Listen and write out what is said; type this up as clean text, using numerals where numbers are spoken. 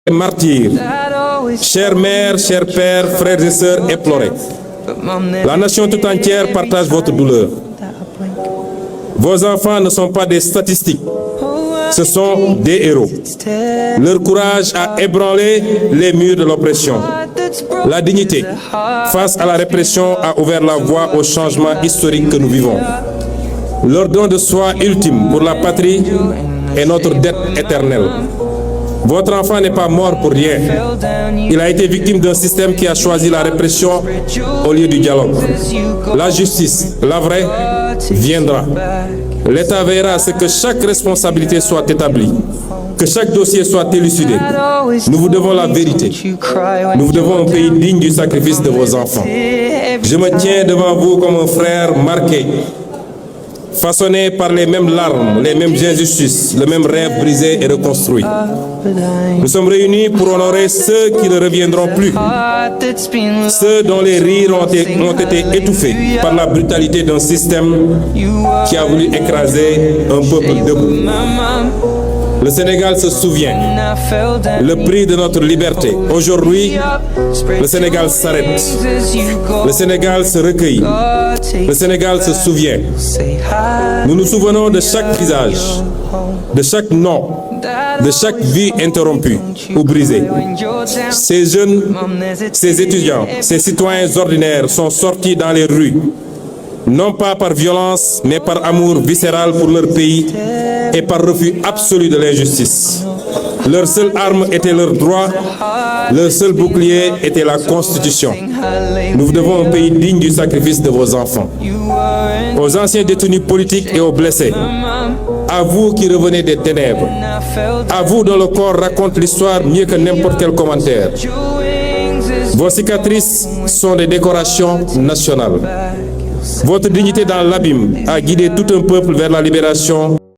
Martyrs, chères mères, chers pères, frères et sœurs éplorés, la nation tout entière partage votre douleur. Vos enfants ne sont pas des statistiques, ce sont des héros. Leur courage a ébranlé les murs de l'oppression. La dignité face à la répression a ouvert la voie au changement historique que nous vivons. Leur don de soi ultime pour la patrie est notre dette éternelle. Votre enfant n'est pas mort pour rien. Il a été victime d'un système qui a choisi la répression au lieu du dialogue. La justice, la vraie, viendra. L'État veillera à ce que chaque responsabilité soit établie, que chaque dossier soit élucidé. Nous vous devons la vérité. Nous vous devons un pays digne du sacrifice de vos enfants. Je me tiens devant vous comme un frère marqué, façonné par les mêmes larmes, les mêmes injustices, le même rêve brisé et reconstruit. Nous sommes réunis pour honorer ceux qui ne reviendront plus, ceux dont les rires ont été étouffés par la brutalité d'un système qui a voulu écraser un peuple debout. Le Sénégal se souvient, le prix de notre liberté. Aujourd'hui, le Sénégal s'arrête. Le Sénégal se recueille. Le Sénégal se souvient. Nous nous souvenons de chaque visage, de chaque nom, de chaque vie interrompue ou brisée. Ces jeunes, ces étudiants, ces citoyens ordinaires sont sortis dans les rues, non pas par violence, mais par amour viscéral pour leur pays et par refus absolu de l'injustice. Leur seule arme était leur droit, leur seul bouclier était la Constitution. Nous vous devons un pays digne du sacrifice de vos enfants. Aux anciens détenus politiques et aux blessés, à vous qui revenez des ténèbres, à vous dont le corps raconte l'histoire mieux que n'importe quel commentaire. Vos cicatrices sont des décorations nationales. Votre dignité dans l'abîme a guidé tout un peuple vers la libération.